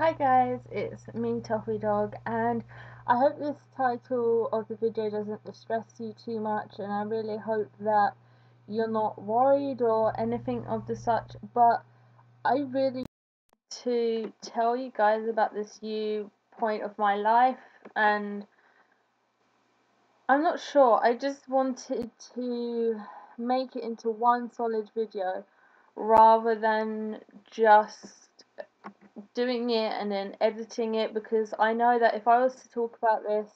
Hi guys, it's me Toffee Dog, and I hope this title of the video doesn't distress you too much, and I really hope that you're not worried or anything of the such, but I really want to tell you guys about this new point of my life, and I'm not sure, I just wanted to make it into one solid video rather than just doing it and then editing it, because I know that if I was to talk about this,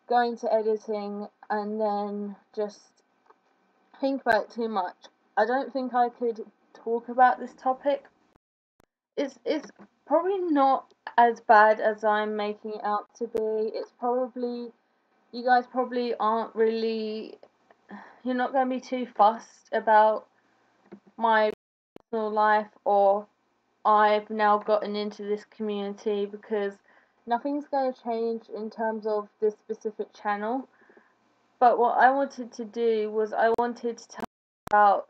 going to editing and then just think about it too much, I don't think I could talk about this topic. It's probably not as bad as I'm making it out to be. It's probably, you guys probably aren't really, you're not going to be too fussed about my personal life, or I've now gotten into this community, because nothing's going to change in terms of this specific channel. But what I wanted to do was I wanted to talk about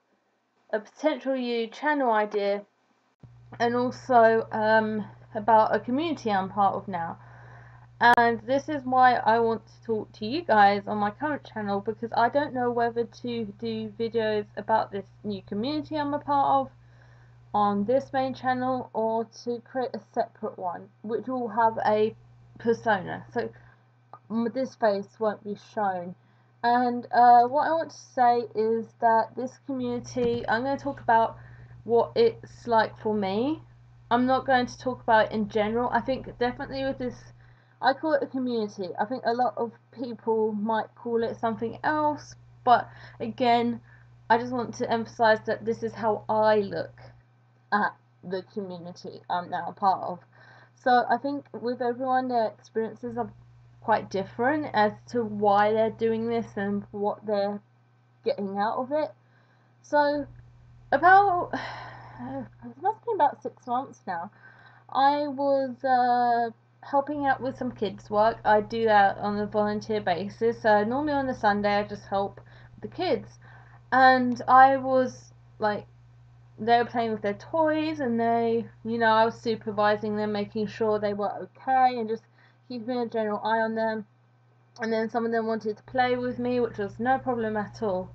a potential new channel idea, and also about a community I'm part of now. And this is why I want to talk to you guys on my current channel, because I don't know whether to do videos about this new community I'm a part of on this main channel, or to create a separate one which will have a persona, so this face won't be shown. And what I want to say is that this community, I'm going to talk about what it's like for me. I'm not going to talk about it in general. I think definitely with this, I call it a community. I think a lot of people might call it something else, but again, I just want to emphasize that this is how I look at the community I'm now a part of. So I think with everyone, their experiences are quite different as to why they're doing this and what they're getting out of it. So about it must be about 6 months now, I was helping out with some kids work. I do that on a volunteer basis. Normally on a Sunday I just help the kids, and I was like, they were playing with their toys, and I was supervising them, making sure they were okay and just keeping a general eye on them. And then some of them wanted to play with me, which was no problem at all.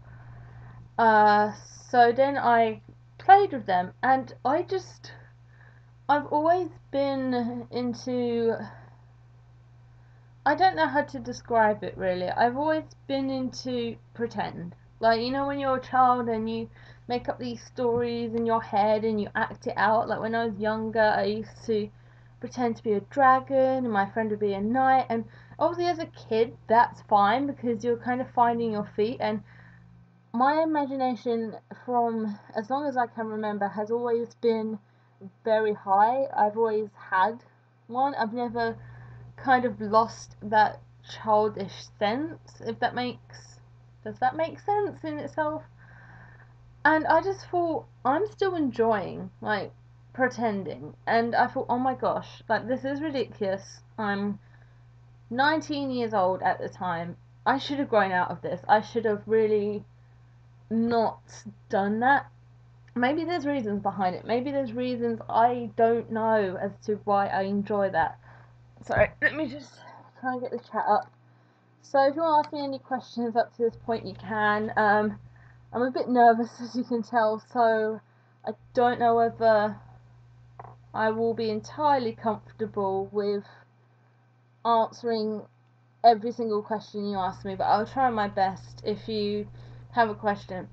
Uh, so then I played with them, and I've always been into, I don't know how to describe it really. I've always been into pretend. Like, when you're a child and you make up these stories in your head and you act it out. Like when I was younger, I used to pretend to be a dragon and my friend would be a knight. And obviously, as a kid, that's fine because you're kind of finding your feet. And my imagination, from as long as I can remember, has always been very high. I've always had one. I've never kind of lost that childish sense, if that makes does that make sense in itself? And I just thought, I'm still enjoying like pretending, and I thought, oh my gosh, like this is ridiculous. I'm 19 years old at the time. I should have grown out of this. I should have really not done that. Maybe there's reasons behind it. Maybe there's reasons I don't know as to why I enjoy that. Sorry, let me just try and get the chat up. So if you want to ask me any questions up to this point, you can. I'm a bit nervous, as you can tell, so I don't know whether I will be entirely comfortable with answering every single question you ask me, but I'll try my best if you have a question.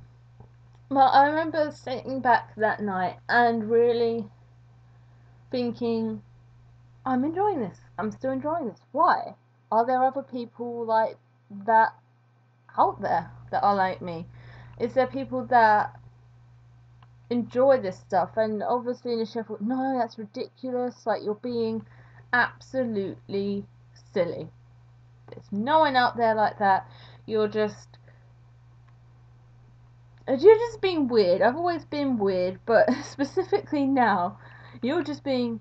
Well, I remember sitting back that night and really thinking, I'm enjoying this. I'm still enjoying this. Why? Are there other people like that out there that are like me? Is there people that enjoy this stuff? And obviously Nichelle thought, no, that's ridiculous, like you're being absolutely silly. There's no one out there like that. You're just being weird. I've always been weird, but specifically now, you're just being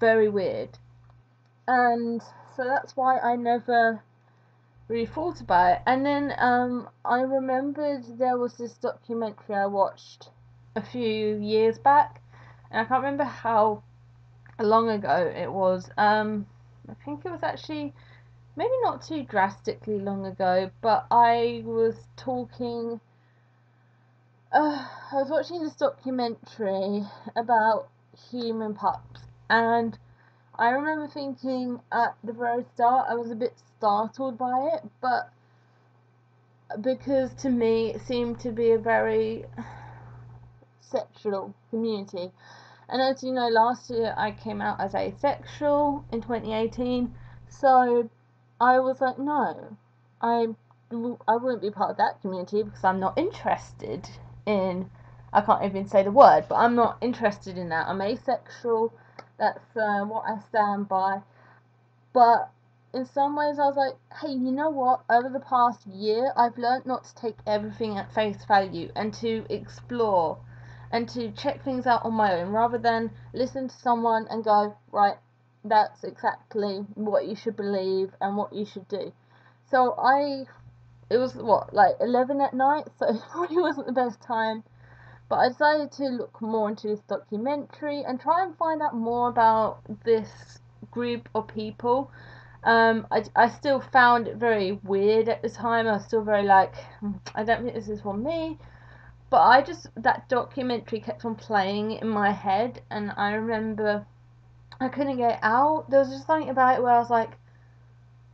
very weird. And so that's why I never really thought about it. And then I remembered there was this documentary I watched a few years back, and I can't remember how long ago it was. I think it was actually maybe not too drastically long ago, but I was talking. I was watching this documentary about human pups, and I remember thinking at the very start I was a bit startled by it, but because to me it seemed to be a very sexual community. And as you know, last year I came out as asexual in 2018, so I was like, no, I, I wouldn't be part of that community because I'm not interested in, I can't even say the word, but I'm not interested in that. I'm asexual, that's what I stand by. But in some ways I was like, hey, you know what? Over the past year, I've learned not to take everything at face value and to explore and to check things out on my own rather than listen to someone and go, right, that's exactly what you should believe and what you should do. So it was what, like 11 at night, so it probably wasn't the best time. But I decided to look more into this documentary and try and find out more about this group of people. I still found it very weird at the time. I was still very like, I don't think this is for me. But that documentary kept on playing in my head, and I remember I couldn't get it out. There was just something about it where I was like,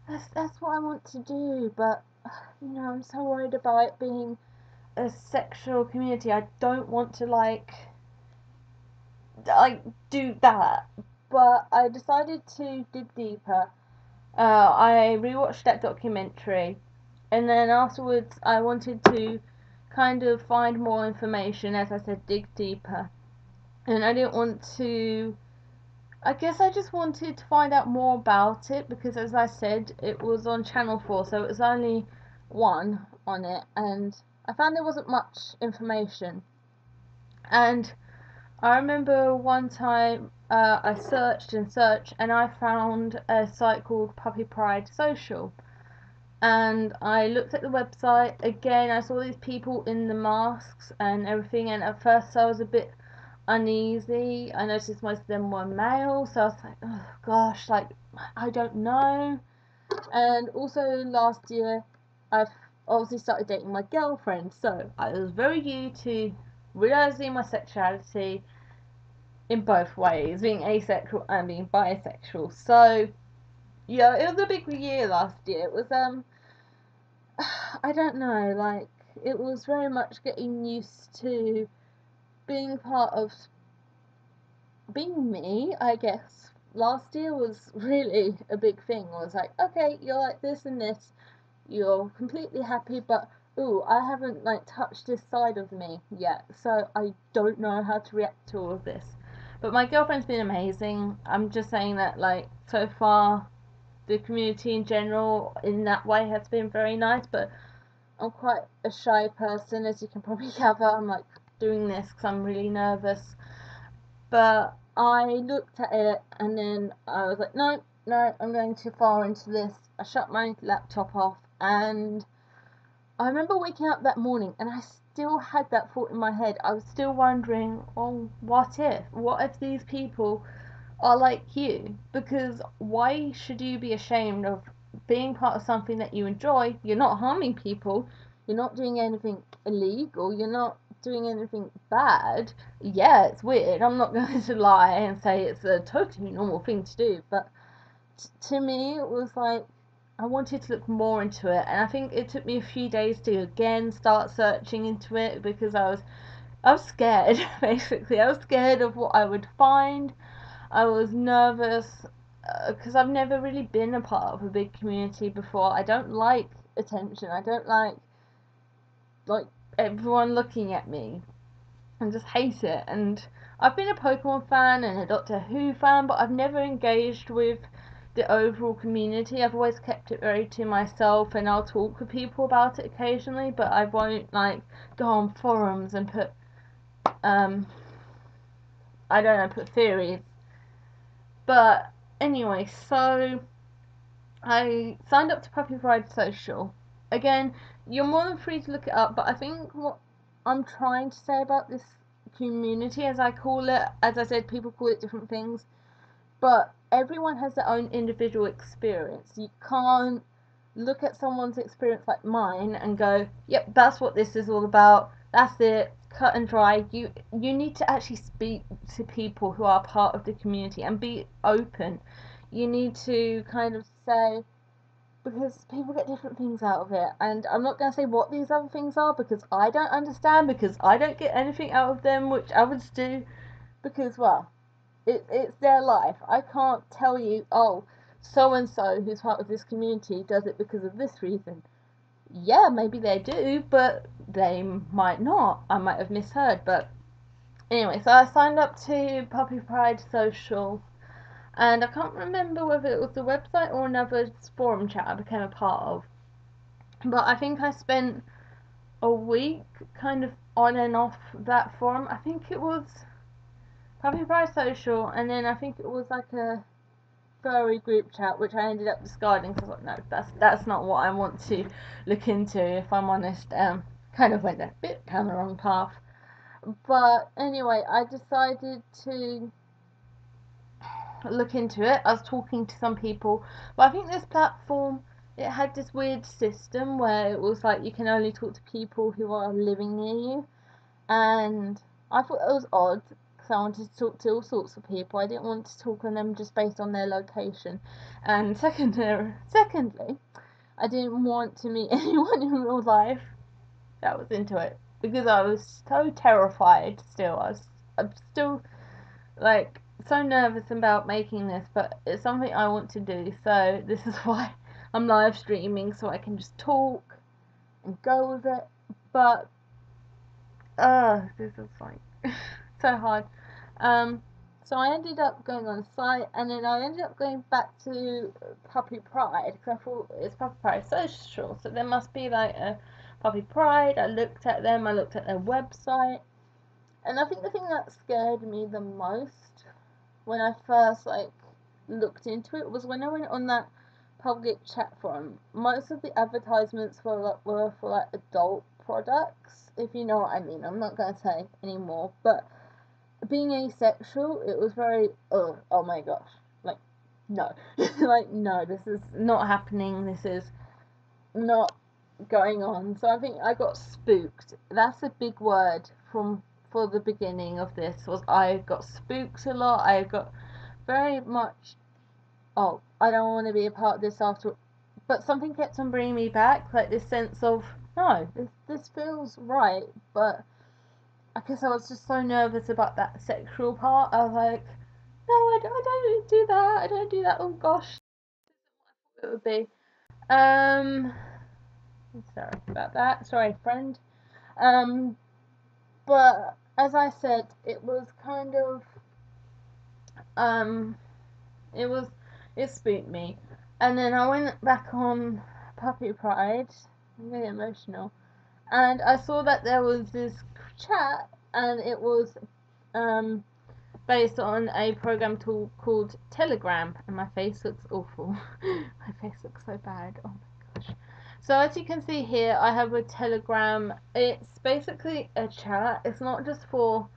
that's what I want to do, but I'm so worried about it being a sexual community. I don't want to like do that. But I decided to dig deeper. I rewatched that documentary, and then afterwards I wanted to kind of find more information, as I said, dig deeper. And I didn't want to. I guess I just wanted to find out more about it because, as I said, it was on Channel 4, so it was only one on it, and I found there wasn't much information. And I remember one time I searched and searched, and I found a site called Puppy Pride Social. And I looked at the website again. I saw these people in the masks and everything, and at first I was a bit uneasy. I noticed most of them were male, so I was like, oh gosh, like I don't know. And also last year, I've obviously started dating my girlfriend, so I was very new to realizing my sexuality in both ways, being asexual and being bisexual. So yeah, it was a big year last year. It was I don't know, like it was very much getting used to being part of being me, I guess. Last year was really a big thing. I was like, okay, you're like this and this, you're completely happy, but ooh, I haven't like touched this side of me yet, so I don't know how to react to all of this. But my girlfriend's been amazing. I'm just saying that like so far the community in general in that way has been very nice, but I'm quite a shy person, as you can probably gather. I'm like doing this because I'm really nervous. But I looked at it and then I was like, no, no, I'm going too far into this. I shut my laptop off, and I remember waking up that morning and I still had that thought in my head. I was still wondering, oh, what if? What if these people are like you? Because why should you be ashamed of being part of something that you enjoy? You're not harming people, you're not doing anything illegal, you're not doing anything bad. Yeah, it's weird. I'm not going to lie and say it's a totally normal thing to do, but to me it was like I wanted to look more into it, and I think it took me a few days to again start searching into it because I was scared. Basically I was scared of what I would find. I was nervous because I've never really been a part of a big community before. I don't like attention. I don't like everyone looking at me. I just hate it. And I've been a Pokemon fan and a Doctor Who fan, but I've never engaged with the overall community. I've always kept it very to myself, and I'll talk with people about it occasionally, but I won't like go on forums and put um I don't know, put theories. But anyway, so I signed up to Puppy Pride Social. Again, you're more than free to look it up, but I think what I'm trying to say about this community, as I call it, as I said, people call it different things. but everyone has their own individual experience. You can't look at someone's experience like mine and go, yep, that's what this is all about, that's it, cut and dry. You need to actually speak to people who are part of the community and be open. You need to kind of say, because people get different things out of it, and I'm not going to say what these other things are because I don't understand, because I don't get anything out of them which others do, because, well, it's their life. I can't tell you, oh, so and so who's part of this community does it because of this reason. Yeah, maybe they do, but they might not. I might have misheard. But anyway, so I signed up to Puppy Pride Social, and I can't remember whether it was the website or another forum chat I became a part of. But I think I spent a week kind of on and off that forum. I think it was Puppy Pride Social, and then I think it was like a furry group chat, which I ended up discarding because I was like, no, that's not what I want to look into, if I'm honest. Kind of went a bit down the wrong path. But anyway, I decided to look into it. I was talking to some people, but I think this platform, it had this weird system where it was like you can only talk to people who are living near you, and I thought it was odd because I wanted to talk to all sorts of people. I didn't want to talk on them just based on their location. And secondly, I didn't want to meet anyone in real life that was into it because I was so terrified still. I'm still like so nervous about making this, but it's something I want to do. So this is why I'm live streaming, so I can just talk and go with it. But this is like so hard. So I ended up going on the site, and then I ended up going back to Puppy Pride because I thought it's Puppy Pride Social, so there must be like a Puppy Pride. I looked at them, I looked at their website, and I think the thing that scared me the most when I first like looked into it was when I went on that public chat forum. Most of the advertisements were for like adult products, if you know what I mean. I'm not going to say anymore, but being asexual, it was very, oh my gosh, like, no, like, no, this is not happening, this is not going on. So I think I got spooked. That's a big word for the beginning of this, was I got spooked a lot. I got very much, oh, I don't want to be a part of this after, but something kept on bringing me back, like this sense of, no, this feels right, but I guess I was just so nervous about that sexual part. I was like, no, I don't do that. I don't do that. Oh gosh, it would be. Um, sorry about that. Sorry, friend. Um, but as I said, it was kind of um, it was it spooked me, and then I went back on Puppy Pride. I'm really emotional, and I saw that there was this chat, and it was um based on a program tool called Telegram, and my face looks awful. My face looks so bad. Oh my gosh. So as you can see here, I have a Telegram. It's basically a chat. It's not just for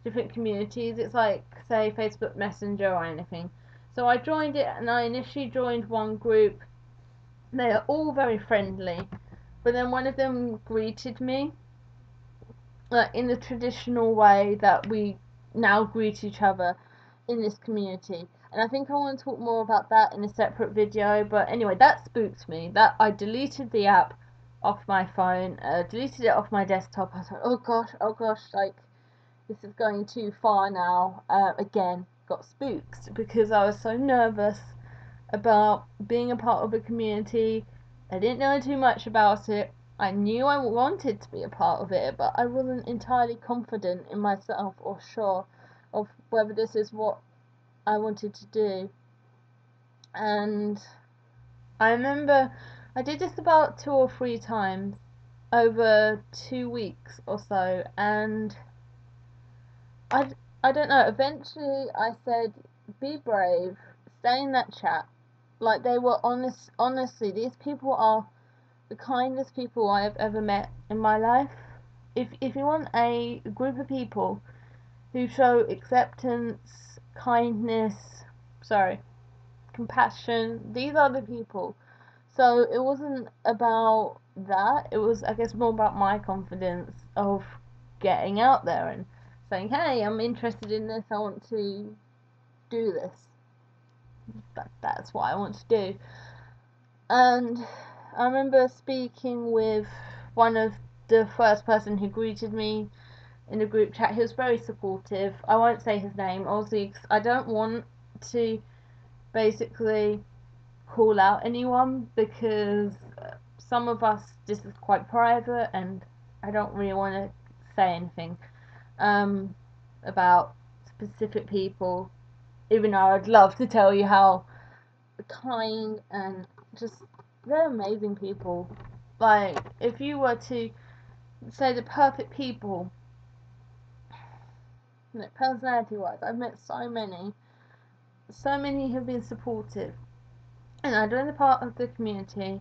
different communities. It's like, say, Facebook Messenger or anything. So I joined it, and I initially joined one group. They are all very friendly, but then one of them greeted me like in the traditional way that we now greet each other in this community. And I think I want to talk more about that in a separate video. But anyway, that spooked me. That I deleted the app off my phone, deleted it off my desktop. I was like, oh gosh, like this is going too far now. Again, got spooked because I was so nervous about being a part of a community. I didn't know too much about it. I knew I wanted to be a part of it, but I wasn't entirely confident in myself or sure of whether this is what I wanted to do. And I remember I did this about 2 or 3 times over 2 weeks or so, and I, I don't know, eventually I said, be brave, stay in that chat. Like, they were honestly, these people are the kindest people I have ever met in my life. If you want a group of people who show acceptance, kindness, sorry, compassion. These are the people. So it wasn't about that. It was, I guess, more about my confidence of getting out there and saying, hey, I'm interested in this. I want to do this. That's what I want to do. And I remember speaking with one of the first person who greeted me in the group chat. He was very supportive. I won't say his name, obviously, 'cause I don't want to basically call out anyone, because some of us, this is quite private, and I don't really want to say anything about specific people, even though I'd love to tell you how kind and just, they're amazing people. Like, if you were to say the perfect people, personality wise, I've met so many have been supportive, and I joined the part of the community.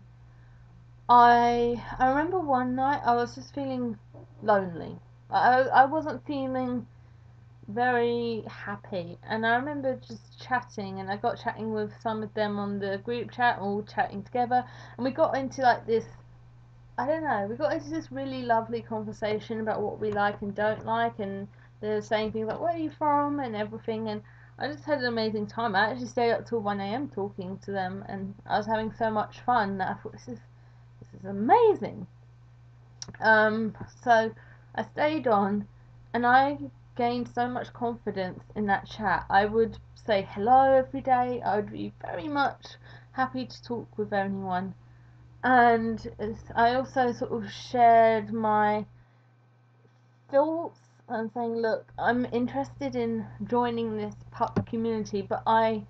I remember one night I was just feeling lonely. I wasn't feeling very happy, and I remember just chatting, and I got chatting with some of them on the group chat, all chatting together, and we got into like this, I don't know, we got into this really lovely conversation about what we like and don't like, and they were saying things like, where are you from, and everything, and I just had an amazing time. I actually stayed up till 1 a.m. talking to them, and I was having so much fun that I thought, this is amazing. So I stayed on, and I gained so much confidence in that chat. I would say hello every day. I would be very much happy to talk with anyone, and I also sort of shared my thoughts and saying, look, I'm interested in joining this community, but I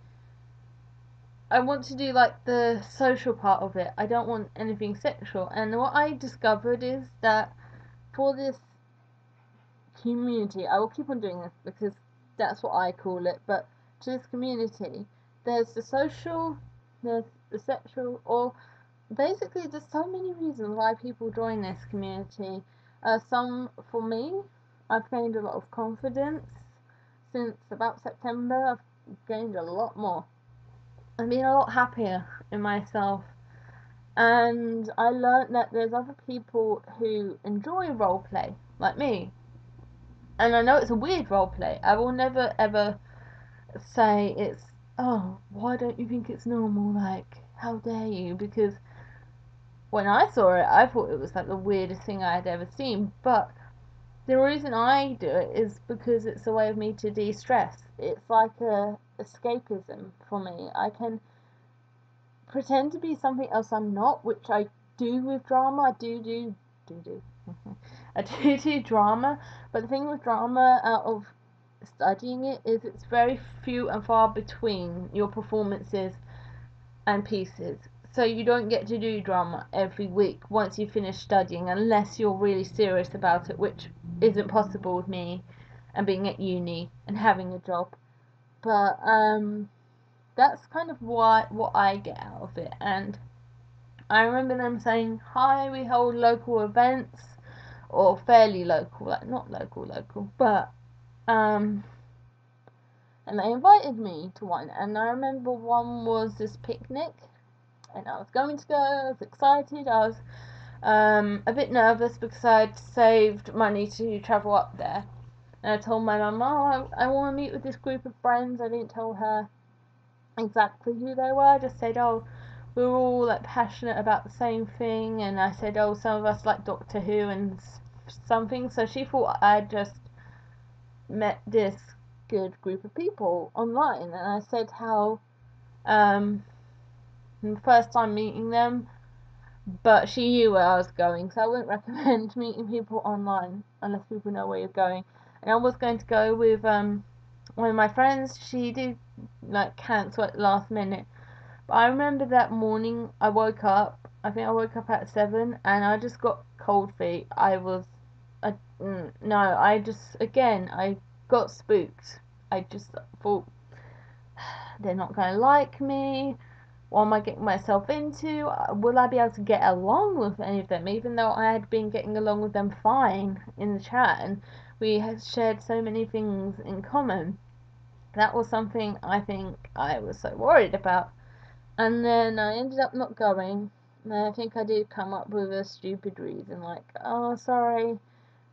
want to do like the social part of it. I don't want anything sexual. And what I discovered is that for this community, I will keep on doing this because that's what I call it, but to this community, there's the social, there's the sexual, or basically there's so many reasons why people join this community. Some, for me, I've gained a lot of confidence since about September. I've gained a lot more. I've been a lot happier in myself, and I learned that there's other people who enjoy roleplay like me. And I know it's a weird roleplay. I will never ever say it's, oh, why don't you think it's normal? Like, how dare you? Because when I saw it, I thought it was like the weirdest thing I had ever seen. But the reason I do it is because it's a way of me to de-stress. It's like a escapism for me. I can pretend to be something else I'm not, which I do with drama. I do. I do drama, but the thing with drama, out of studying it, is it's very few and far between your performances and pieces. So you don't get to do drama every week once you finish studying, unless you're really serious about it, which isn't possible with me and being at uni and having a job. But that's kind of what I get out of it. And I remember them saying, hi, we hold local events, or fairly local, like not local, but and they invited me to one, and I remember one was this picnic, and I was going to go. I was excited. I was a bit nervous because I'd saved money to travel up there, and I told my mum, oh, I want to meet with this group of friends. I didn't tell her exactly who they were. I just said, oh, we were all like passionate about the same thing, and I said, oh, some of us like Doctor Who and something. So she thought I'd just met this good group of people online, and I said how first time meeting them, but she knew where I was going, so I wouldn't recommend meeting people online unless people know where you're going. And I was going to go with one of my friends. She did like cancel at the last minute, but I remember that morning I woke up. I think I woke up at 7, and I just got cold feet. No, I just, again, I got spooked. I just thought, they're not going to like me. What am I getting myself into? Will I be able to get along with any of them? Even though I had been getting along with them fine in the chat, and we had shared so many things in common. That was something I think I was so worried about. And then I ended up not going. And I think I did come up with a stupid reason, like, oh, sorry,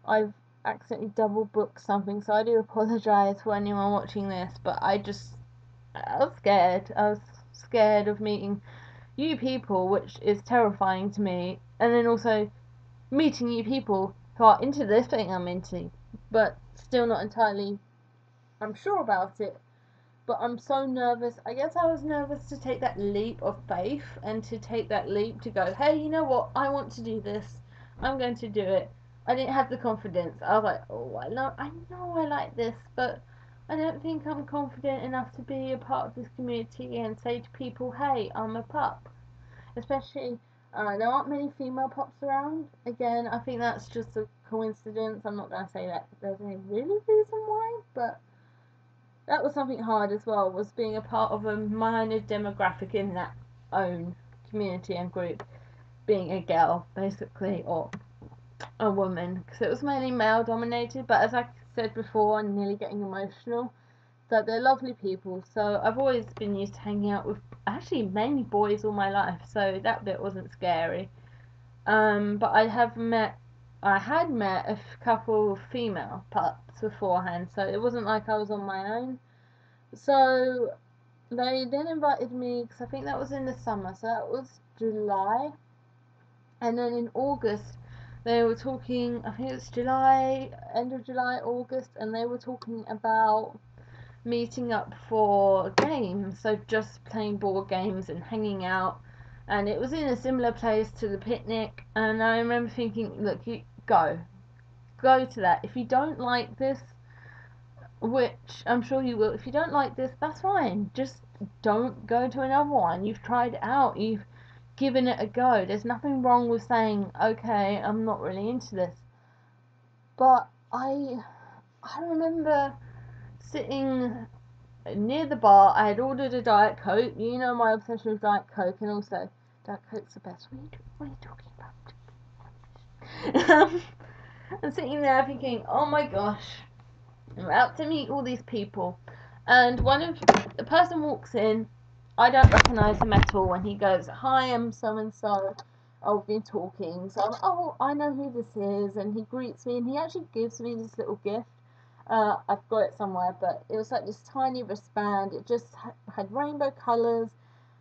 I've accidentally double booked something, so I do apologise for anyone watching this, but I was scared. I was scared of meeting new people, which is terrifying to me, and then also meeting new people who are into this thing I'm into, but still not entirely, I'm sure about it. But I'm so nervous. I guess I was nervous to take that leap of faith and to take that leap to go, hey, you know what? I want to do this. I'm going to do it. I didn't have the confidence. I was like, oh, I know I like this, but I don't think I'm confident enough to be a part of this community and say to people, hey, I'm a pup. Especially, there aren't many female pups around. Again, I think that's just a coincidence. I'm not going to say that there's any really reason why, but that was something hard as well, was being a part of a minor demographic in that own community and group, being a girl basically, or a woman, because it was mainly male dominated. But as I said before, I'm nearly getting emotional, so they're lovely people. So I've always been used to hanging out with actually mainly boys all my life, so that bit wasn't scary. But I had met a couple of female pups beforehand, so it wasn't like I was on my own. So they then invited me, because I think that was in the summer, so that was July. And then in August, they were talking, I think it was July, end of July, August, and they were talking about meeting up for games, so just playing board games and hanging out. And it was in a similar place to the picnic, and I remember thinking, look, you go to that. If you don't like this, which I'm sure you will, if you don't like this, that's fine. Just don't go to another one. You've tried it out. You've given it a go. There's nothing wrong with saying, okay, I'm not really into this. But I remember sitting near the bar. I had ordered a Diet Coke. You know my obsession with Diet Coke, and also Diet Coke's the best. What are you talking about? I'm sitting there thinking, oh my gosh, I'm about to meet all these people, and the person walks in. I don't recognise him at all, and he goes, "Hi, I'm so and so. I've been talking." So I'm, oh, I know who this is, and he greets me, and he actually gives me this little gift. I've got it somewhere, but it was like this tiny wristband. It just had rainbow colours,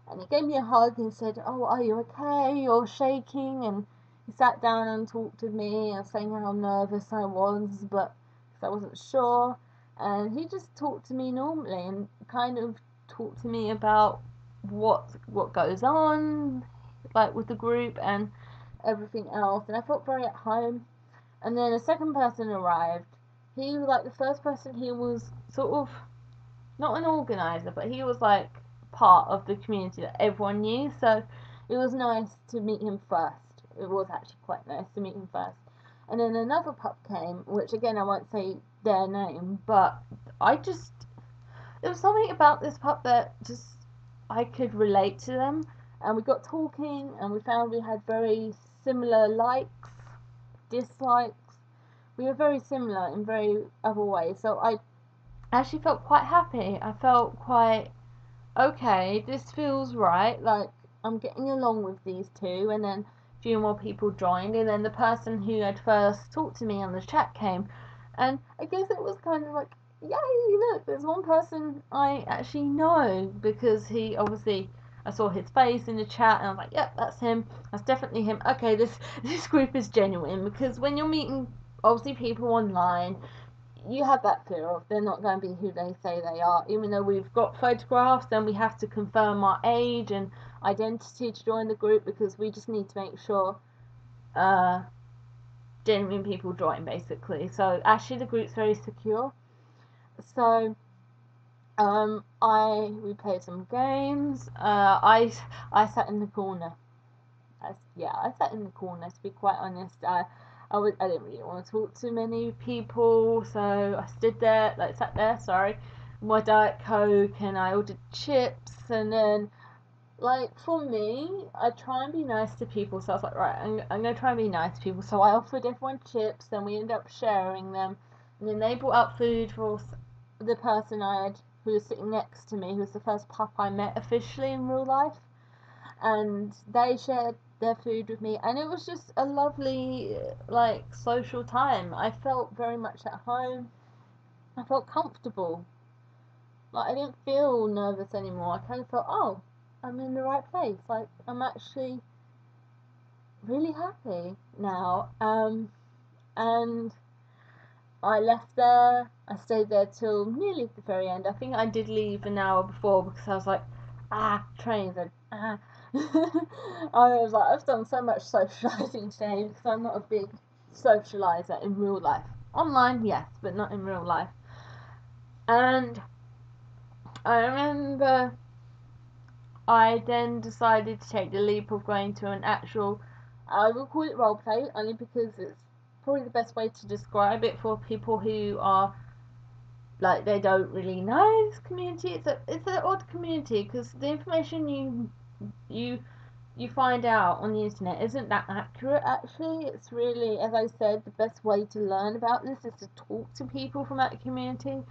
and he gave me a hug and said, "Oh, are you okay? You're shaking." And he sat down and talked to me, and saying how nervous I was, but I wasn't sure. And he just talked to me normally and kind of talked to me about what goes on, like with the group and everything else. And I felt very at home. And then a second person arrived. He was like the first person. He was sort of not an organizer, but he was like part of the community that everyone knew. So it was nice to meet him first. It was actually quite nice to meet him first. And then another pup came, which again I won't say their name, but there was something about this pup that just I could relate to them, and we got talking, and we found we had very similar likes, dislikes. We were very similar in very other ways, so I actually felt quite happy. I felt quite okay. This feels right. Like I'm getting along with these two, and then a few more people joined, and then the person who had first talked to me on the chat came, and I guess it was kind of like, yay! Look, there's one person I actually know, because he obviously. I saw his face in the chat, and I was like, "Yep, that's him. That's definitely him." Okay, this group is genuine, because when you're meeting obviously people online, you have that fear of they're not going to be who they say they are. Even though we've got photographs, then we have to confirm our age and identity to join the group, because we just need to make sure genuine people join, basically. So actually the group's very secure. So we played some games. I sat in the corner. I sat in the corner, to be quite honest. I didn't really want to talk to many people, so I sat there, sorry, my Diet Coke, and I ordered chips, and then, like, for me, I try and be nice to people, so I was like, right, I'm going to try and be nice to people, so I offered everyone chips, and we ended up sharing them, and then they brought out food for the person I had who was sitting next to me, who was the first pup I met officially in real life, and they shared their food with me, and it was just a lovely, like, social time. I felt very much at home. I felt comfortable. Like, I didn't feel nervous anymore. I kind of felt, oh, I'm in the right place. Like, I'm actually really happy now. And I left there. I stayed there till nearly the very end. I think I did leave an hour before because I was like, trains and I was like, I've done so much socialising today because I'm not a big socialiser in real life. Online, yes, but not in real life. And I remember I then decided to take the leap of going to an actual, I will call it roleplay, only because it's probably the best way to describe it for people who are, like, they don't really know this community. It's an odd community because the information you find out on the internet isn't that accurate. Actually, it's really, as I said, the best way to learn about this is to talk to people from that community,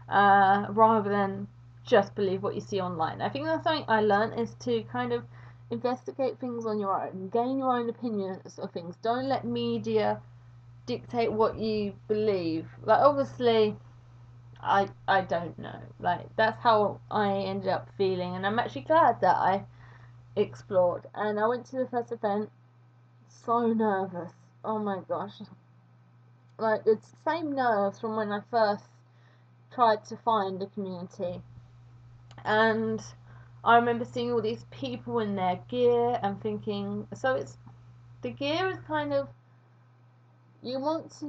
rather than just believe what you see online. I think that's something I learned, is to kind of investigate things on your own, gain your own opinions of things. Don't let media dictate what you believe. Like, obviously, I don't know. Like, that's how I ended up feeling, and I'm actually glad that I explored. And I went to the first event, so nervous. Oh my gosh. Like, it's the same nerves from when I first tried to find a community. And I remember seeing all these people in their gear and thinking, so it's, the gear is kind of, you want to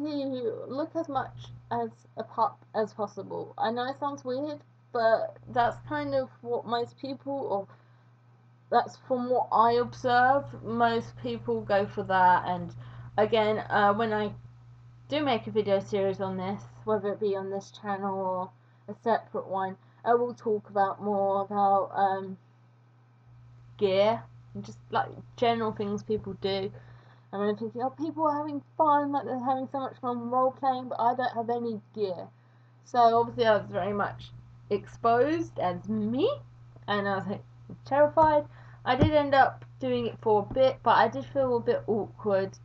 look as much as a pup as possible. I know it sounds weird, but that's kind of what most people, or that's from what I observe, most people go for that. And again, when I do make a video series on this, whether it be on this channel or a separate one, I will talk about more about gear and just like general things people do. And I'm thinking, oh, people are having fun, like they're having so much fun role playing, but I don't have any gear. So obviously I was very much exposed as me, and I was like, terrified. I did end up doing it for a bit, but I did feel a bit awkward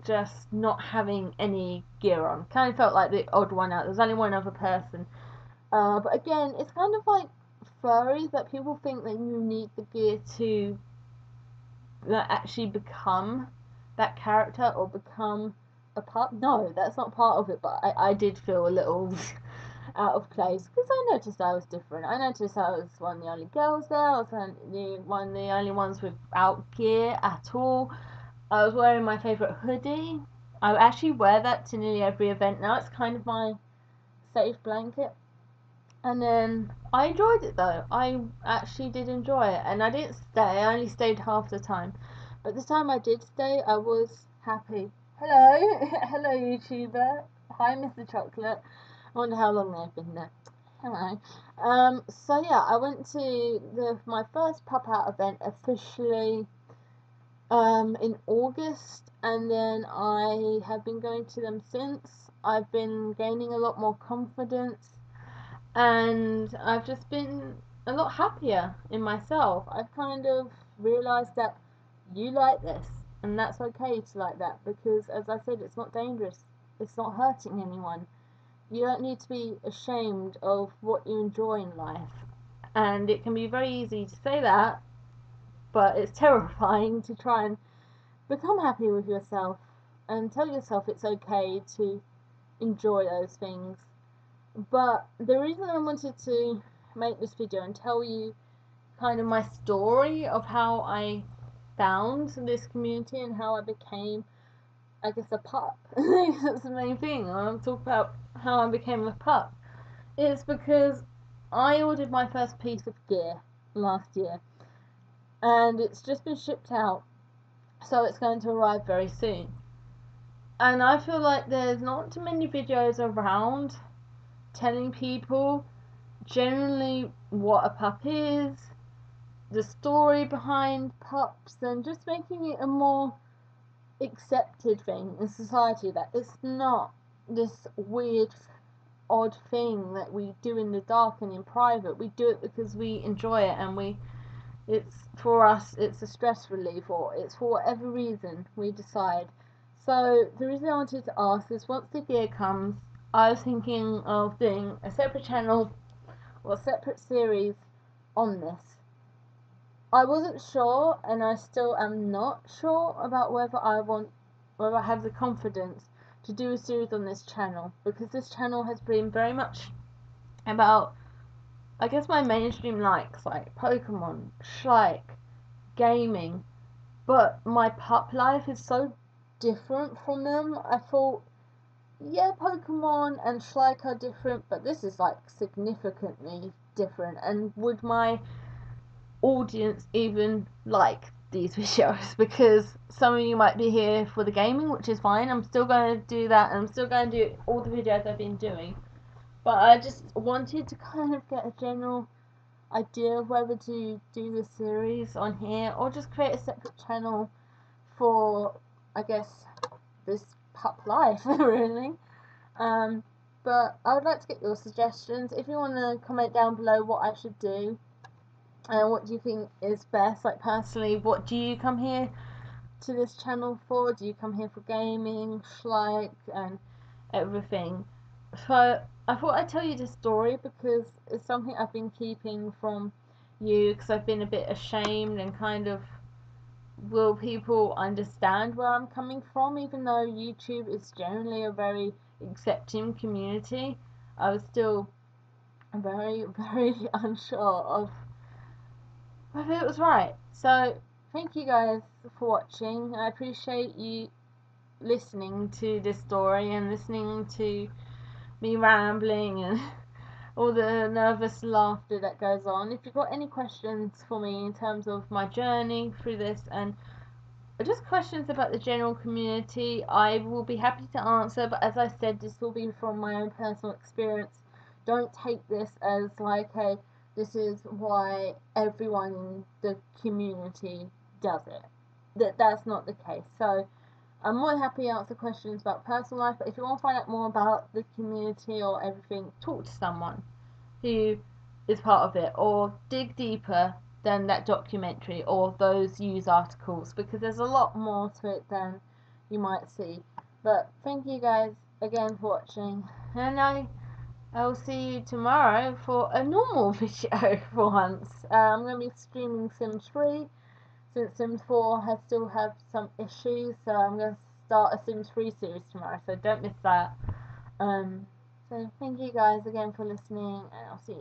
just not having any gear on. Kind of felt like the odd one out. There's only one other person. But again, it's kind of like furries, that people think that you need the gear to actually become that character or become a pup. No, that's not part of it, but I did feel a little out of place because I noticed I was different. I noticed I was one of the only girls there. I was one of the only ones without gear at all. I was wearing my favourite hoodie. I actually wear that to nearly every event now. It's kind of my safe blanket. And then I enjoyed it though. I actually did enjoy it, and I didn't stay. I only stayed half the time. But the time I did stay, I was happy. Hello, hello YouTuber. Hi, Mr. Chocolate. I wonder how long they've been there. Hello. So yeah, I went to my first pop out event officially in August, and then I have been going to them since. I've been gaining a lot more confidence, and I've just been a lot happier in myself. I've kind of realised that you like this, and that's okay to like that, because as I said, it's not dangerous, it's not hurting anyone. You don't need to be ashamed of what you enjoy in life, and it can be very easy to say that, but it's terrifying to try and become happy with yourself and tell yourself it's okay to enjoy those things. But the reason I wanted to make this video and tell you kind of my story of how I found this community and how I became, I guess, a pup. That's the main thing. I'm talking about how I became a pup. It's because I ordered my first piece of gear last year, and it's just been shipped out, so it's going to arrive very soon. And I feel like there's not too many videos around telling people generally what a pup is, the story behind pups, and just making it a more accepted thing in society, that it's not this weird odd thing that we do in the dark and in private. We do it because we enjoy it, and it's for us, it's a stress relief, or it's for whatever reason we decide. So the reason I wanted to ask is, once the year comes, I was thinking of doing a separate channel or a separate series on this. I wasn't sure, and I still am not sure about whether I have the confidence to do a series on this channel, because this channel has been very much about, I guess, my mainstream likes, like Pokemon, Shrike, gaming, but my pup life is so different from them. I thought, yeah, Pokemon and Shrike are different, but this is like significantly different. And would my audience even like these videos? Because some of you might be here for the gaming, which is fine. I'm still going to do that, and I'm still going to do all the videos I've been doing. But I just wanted to kind of get a general idea of whether to do the series on here or just create a separate channel for, I guess, this pup life, really. But I would like to get your suggestions. If you want to comment down below what I should do, and what do you think is best? Like, personally, what do you come here to this channel for? Do you come here for gaming, Schleich, and everything? So I thought I'd tell you this story because it's something I've been keeping from you, because I've been a bit ashamed and kind of, will people understand where I'm coming from? Even though YouTube is generally a very accepting community, I was still very, very unsure of whether it was right. So thank you guys for watching. I appreciate you listening to this story and listening to me rambling and all the nervous laughter that goes on. If you've got any questions for me in terms of my journey through this, and just questions about the general community, I will be happy to answer. But as I said, this will be from my own personal experience. Don't take this as like, hey, this is why everyone in the community does it. That's not the case. So I'm more than happy to answer questions about personal life, but if you want to find out more about the community or everything, talk to someone who is part of it, or dig deeper than that documentary or those news articles, because there's a lot more to it than you might see. But thank you guys again for watching, and I'll see you tomorrow for a normal video for once. I'm going to be streaming Sims 3, since Sims 4 has still have some issues, so I'm going to start a Sims 3 series tomorrow, so don't miss that. So thank you guys again for listening, and I'll see you.